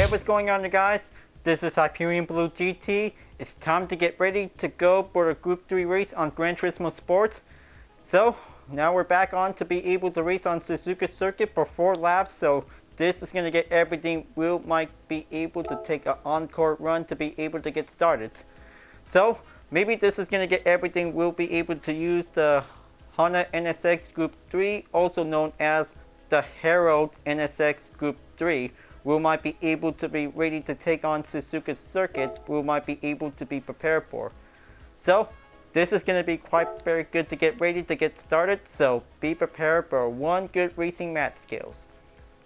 Hey, what's going on, you guys? This is Hyperion-Blue-GT. It's time to get ready to go for the Group 3 race on Gran Turismo Sports. So, now we're back on to be able to race on Suzuka circuit for 4 laps. So, this is going to get everything we might be able to take an encore run to be able to get started. So, maybe this is going to get everything we'll be able to use the Honda NSX Group 3, also known as the Herald NSX Group 3. We might be able to be ready to take on Suzuka circuit. We might be able to be prepared for. So this is going to be quite very good to get ready to get started. So be prepared for one good racing match skills.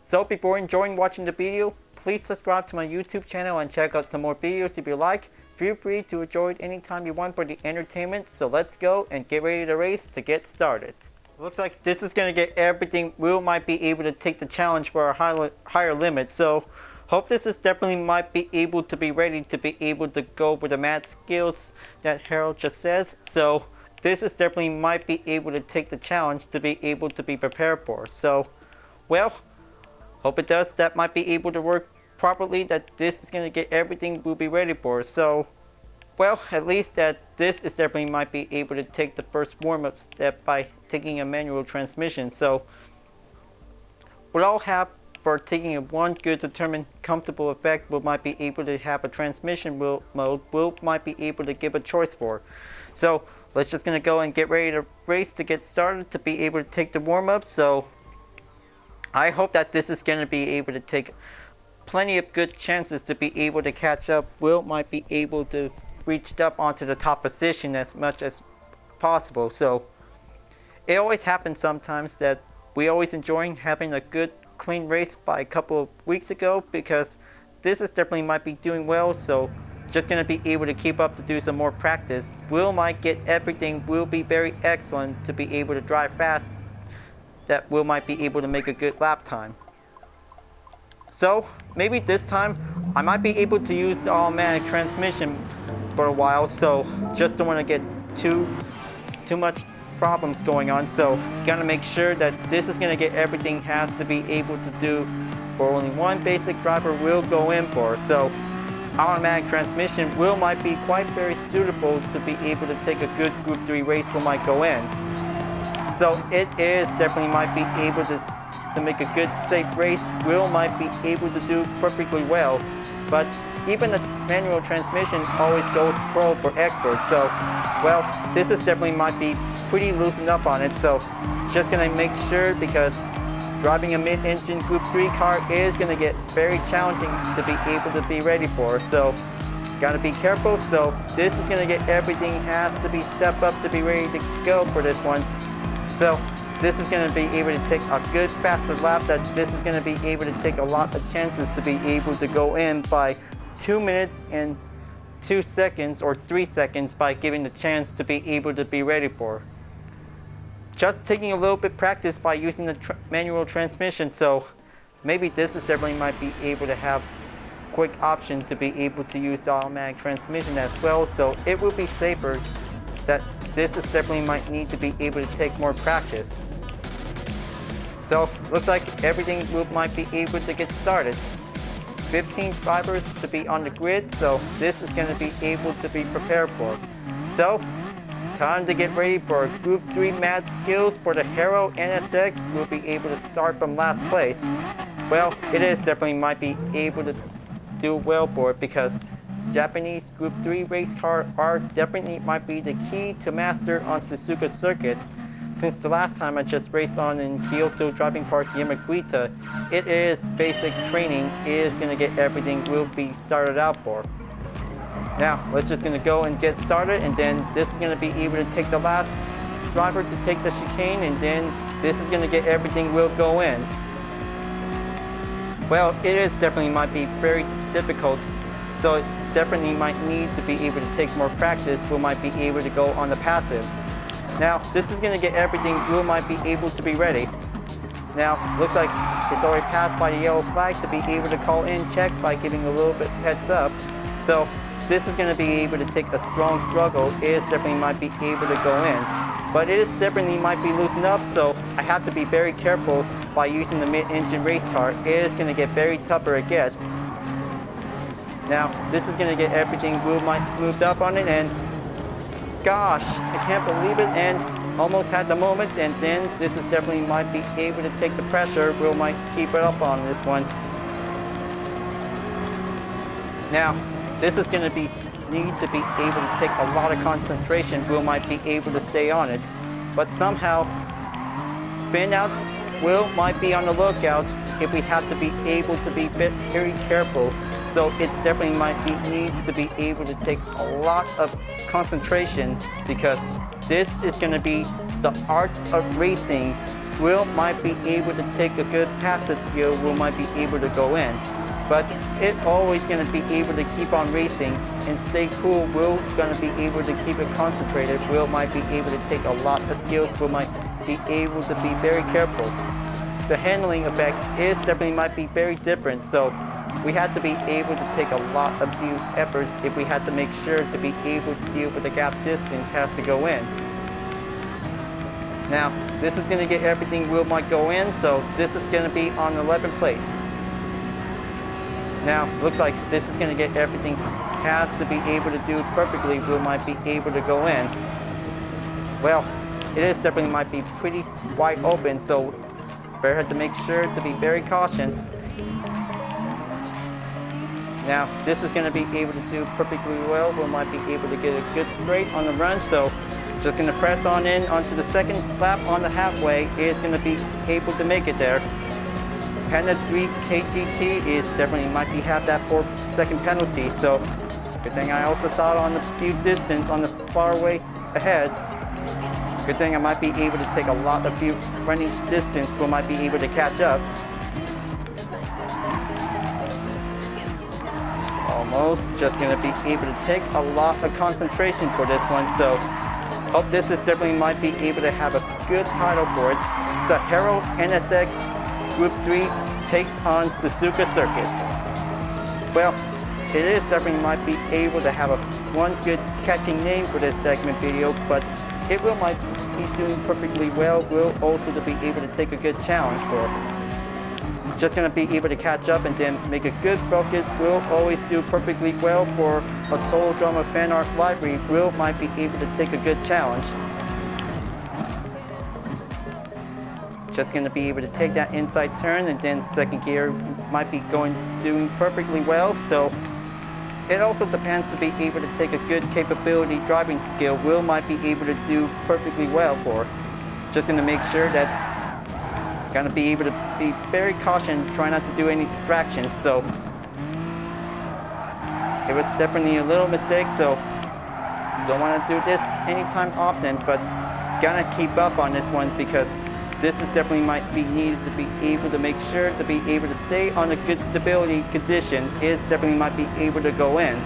So before enjoying watching the video, please subscribe to my YouTube channel and check out some more videos if you like. Feel free to enjoy it anytime you want for the entertainment. So let's go and get ready to race to get started. Looks like this is going to get everything we might be able to take the challenge for a higher limit. So hope this is definitely might be able to be ready to be able to go with the match skills that Harold just says. So this is definitely might be able to take the challenge to be able to be prepared for. So well, hope it does. That might be able to work properly. That this is going to get everything we'll be ready for. So well, at least that this is definitely might be able to take the first warm-up step by taking a manual transmission. So we'll all have for taking a one good determined comfortable effect, we might be able to have a transmission mode we might be able to give a choice for. So let's just gonna go and get ready to race to get started to be able to take the warm-up. So I hope that this is gonna be able to take plenty of good chances to be able to catch up. Will might be able to reach up onto the top position as much as possible. So it always happens sometimes that we always enjoying having a good clean race by a couple of weeks ago, because this is definitely might be doing well. So just gonna be able to keep up to do some more practice. Will might get everything will be very excellent to be able to drive fast, that will might be able to make a good lap time. So maybe this time I might be able to use the automatic transmission for a while, so just don't want to get too much problems going on. So gotta make sure that this is gonna get everything has to be able to do for only one basic driver will go in for. So automatic transmission will might be quite very suitable to be able to take a good Group 3 race will might go in. So it is definitely might be able to make a good safe race. Will might be able to do perfectly well, but even the manual transmission always goes pro for experts. So well, this is definitely might be pretty loosened up on it. So just gonna make sure, because driving a mid-engine Group 3 car is gonna get very challenging to be able to be ready for. So gotta be careful. So this is gonna get everything has to be step up to be ready to go for this one. So this is going to be able to take a good faster lap. That this is going to be able to take a lot of chances to be able to go in by 2 minutes and 2 seconds or 3 seconds by giving the chance to be able to be ready for. Just taking a little bit practice by using the manual transmission. So maybe this is definitely might be able to have quick option to be able to use the automatic transmission as well. So it will be safer. That this is definitely might need to be able to take more practice. So looks like everything might be able to get started. 15 drivers to be on the grid, so this is going to be able to be prepared for. So time to get ready for Group 3 match skills for the Herald NSX. We'll be able to start from last place. Well, it is definitely might be able to do well for it, because Japanese Group 3 race car are definitely might be the key to master on Suzuka circuit. Since the last time I just raced on in Kyoto Driving Park Yamaguchi, it is basic training is going to get everything will be started out for. Now let's just going to go and get started, and then this is going to be able to take the last driver to take the chicane, and then this is going to get everything will go in. Well, it is definitely might be very difficult, so it definitely might need to be able to take more practice. We might be able to go on the passive. Now, this is going to get everything we might be able to be ready. Now, looks like it's already passed by the yellow flag to be able to call in check by giving a little bit heads up. So this is going to be able to take a strong struggle. It definitely might be able to go in. But it is definitely might be loosened up, so I have to be very careful by using the mid-engine race car. It is going to get very tougher it gets. Now, this is going to get everything Will might smoothed up on it, and gosh, I can't believe it, and almost had the moment, and then this is definitely might be able to take the pressure. Will might keep it up on this one. Now, this is going to need to be able to take a lot of concentration. Will might be able to stay on it, but somehow spin out. Will might be on the lookout if we have to be able to be very careful. So it definitely might needs to be able to take a lot of concentration, because this is going to be the art of racing. Will might be able to take a good passive skill. Will might be able to go in, but it's always going to be able to keep on racing and stay cool. Will's going to be able to keep it concentrated. Will might be able to take a lot of skills. Will might be able to be very careful. The handling effect is definitely might be very different, so we had to be able to take a lot of new efforts if we had to make sure to be able to deal with the gap distance has to go in. Now, this is going to get everything Will might go in, so this is going to be on 11th place. Now, looks like this is going to get everything has to be able to do perfectly. Will might be able to go in. Well, it is definitely might be pretty wide open, so better have to make sure to be very cautious. Now, this is going to be able to do perfectly well. We might be able to get a good straight on the run, so just going to press on in onto the second lap on the halfway. Is going to be able to make it there. Panda 3 KGT is definitely might be have that 4-second penalty, so good thing I also thought on the few distance on the far way ahead. Good thing I might be able to take a lot of few running distance. We might be able to catch up. Almost. Just going to be able to take a lot of concentration for this one. So, hope this is definitely might be able to have a good title for it. The Hero NSX Group 3 takes on Suzuka Circuit. Well, it is definitely might be able to have one good catching name for this segment video, but it will might be doing perfectly well. Will also to be able to take a good challenge for it. Just going to be able to catch up and then make a good focus. Will always do perfectly well for a Total Drama fan art library. Will might be able to take a good challenge. Just going to be able to take that inside turn, and then second gear might be doing perfectly well. So it also depends to be able to take a good capability driving skill. Will might be able to do perfectly well for. Just going to make sure that going to be able to be very cautious, try not to do any distractions. So it was definitely a little mistake, so don't want to do this anytime often, but gonna keep up on this one, because this is definitely might be needed to be able to make sure to be able to stay on a good stability condition. Is definitely might be able to go in.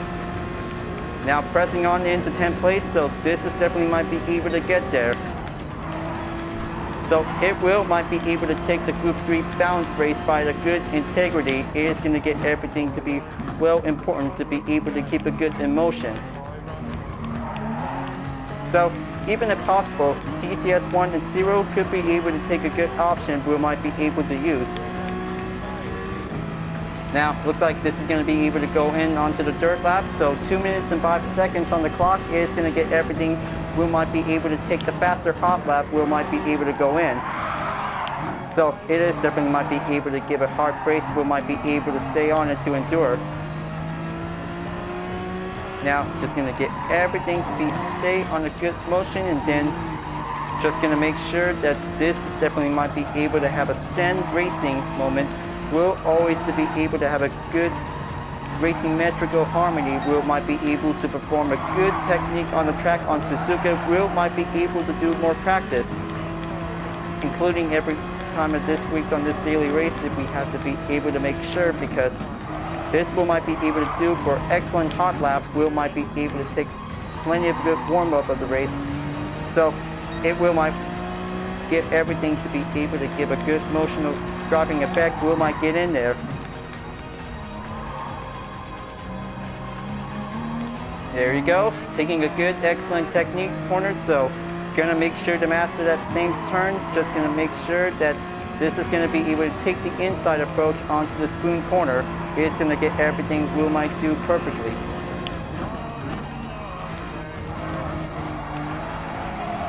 Now pressing on into 10th place, so this is definitely might be able to get there. So it will might be able to take the Group 3 balance race by the good integrity. It is going to get everything to be well important to be able to keep a good emotion. So even if possible, TCS 1 and 0 could be able to take a good option we might be able to use. Now, looks like this is going to be able to go in onto the dirt lap. So 2 minutes and 5 seconds on the clock is going to get everything. We might be able to take the faster hot lap. We might be able to go in. So it is definitely might be able to give a hard race. We might be able to stay on it to endure. Now, just going to get everything to be stay on a good motion, and then just going to make sure that this definitely might be able to have a send racing moment. Will always to be able to have a good racing metrical harmony. Will might be able to perform a good technique on the track on Suzuka. Will might be able to do more practice, including every time of this week on this daily race. If we have to be able to make sure, because this Will might be able to do for excellent hot lap. Will might be able to take plenty of good warm up of the race. So it will might get everything to be able to give a good motional driving effect. Will might get in there. There you go, taking a good excellent technique corner. So gonna make sure to master that same turn. Just gonna make sure that this is going to be able to take the inside approach onto the spoon corner. It's going to get everything Will might do perfectly.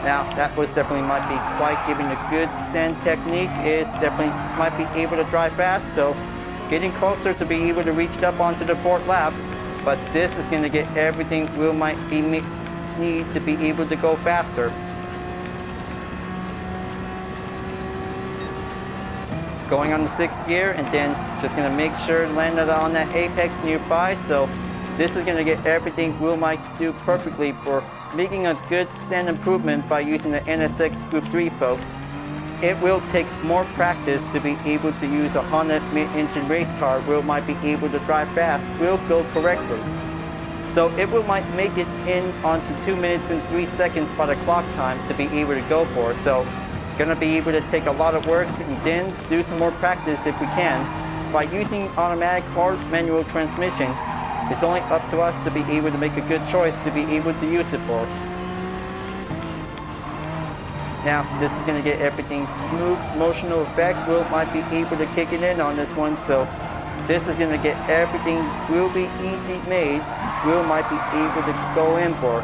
Now, that was definitely might be quite giving a good send technique. It definitely might be able to drive fast, so getting closer to be able to reach up onto the fourth lap. But this is going to get everything Will might be need to be able to go faster. Going on the 6th gear, and then just going to make sure to land it on that apex nearby. So this is going to get everything Will might do perfectly for making a good send improvement by using the NSX Group 3, folks. It will take more practice to be able to use a Honda mid-engine race car. Will might be able to drive fast, will go correctly. So it will might make it in onto 2 minutes and 3 seconds by the clock time to be able to go for it. So gonna be able to take a lot of work and then do some more practice if we can. By using automatic or manual transmission, it's only up to us to be able to make a good choice to be able to use it for. Now, this is going to get everything smooth, motional effect. Will might be able to kick it in on this one, so this is going to get everything will be easy made. Will might be able to go in for.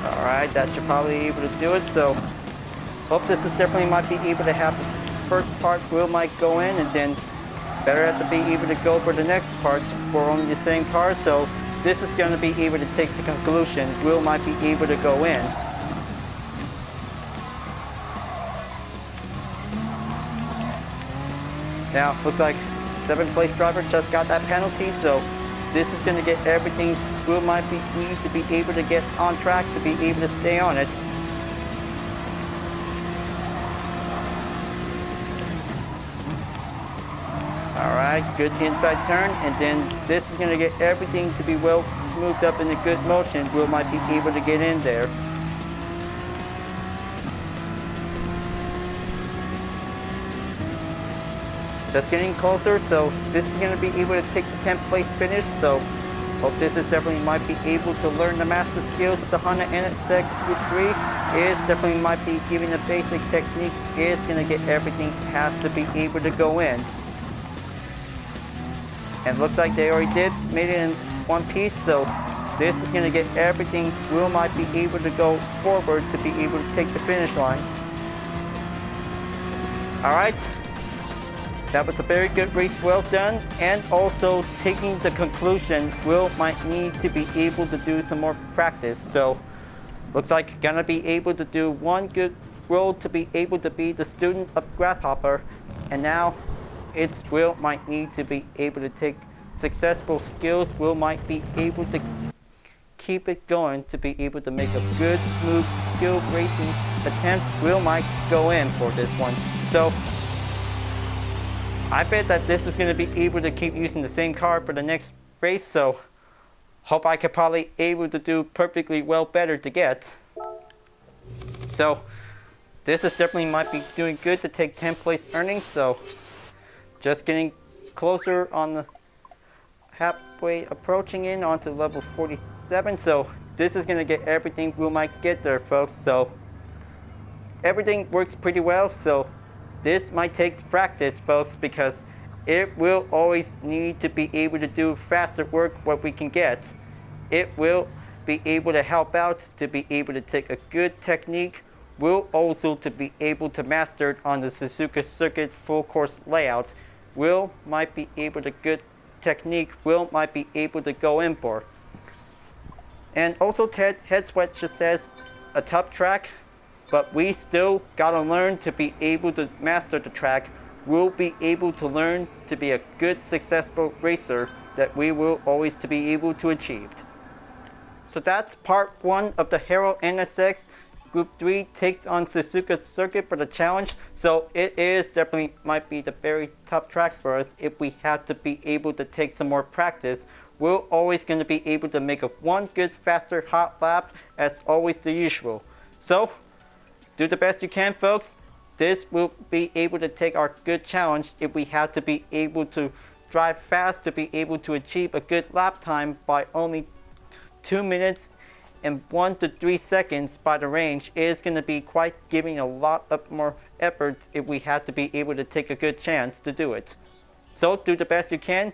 Alright, that should probably be able to do it, so hope this is definitely might be able to have the first part. Will might go in, and then better have to be able to go for the next part for only the same car. So this is going to be able to take the conclusion. Will might be able to go in. Now, looks like 7th place driver just got that penalty, so this is going to get everything Will might need to be able to get on track to be able to stay on it. Alright, good inside turn, and then this is going to get everything to be well smoothed up in a good motion. Will might be able to get in there. Just getting closer, so this is going to be able to take the 10th place finish, so hope this is definitely might be able to learn the master skills of the Honda NSX Group 3. It definitely might be giving the basic technique. It's going to get everything has to be able to go in. And looks like they already made it in one piece, so this is going to get everything Will might be able to go forward to be able to take the finish line. Alright, that was a very good race, well done, and also taking the conclusion, Will might need to be able to do some more practice. So looks like gonna be able to do one good roll to be able to be the student of Grasshopper, and now it's Will might need to be able to take successful skills. Will might be able to keep it going to be able to make a good, smooth, skilled racing attempt. Will might go in for this one. So I bet that this is going to be able to keep using the same car for the next race. So hope I could probably able to do perfectly well better to get. So this is definitely might be doing good to take 10th place earnings. So just getting closer on the halfway approaching in onto level 47. So this is going to get everything we might get there, folks. So everything works pretty well. So this might take practice, folks, because it will always need to be able to do faster work what we can get. It will be able to help out to be able to take a good technique. Will also to be able to master it on the Suzuka circuit full course layout. Will might be able to good technique. Will might be able to go in for. And also Head Sweat just says a tough track, but we still gotta learn to be able to master the track. We'll be able to learn to be a good, successful racer that we will always to be able to achieve. So that's part 1 of the Hero NSX Group 3 takes on Suzuka circuit for the challenge. So it is definitely might be the very tough track for us if we have to be able to take some more practice. We're always going to be able to make a one good, faster, hot lap as always the usual. So do the best you can, folks. This will be able to take our good challenge if we have to be able to drive fast to be able to achieve a good lap time by only 2 minutes and 1 to 3 seconds by the range is going to be quite giving a lot of more effort if we have to be able to take a good chance to do it. So do the best you can.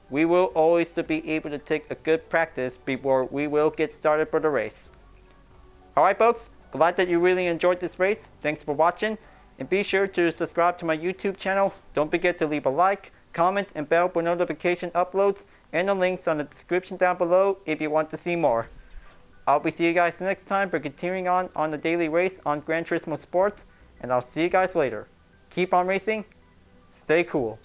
We will always to be able to take a good practice before we will get started for the race. Alright folks, glad that you really enjoyed this race. Thanks for watching, and be sure to subscribe to my YouTube channel. Don't forget to leave a like, comment, and bell for notification uploads, and the links on the description down below if you want to see more. I'll be seeing you guys next time for continuing on the daily race on Gran Turismo Sport, and I'll see you guys later. Keep on racing, stay cool.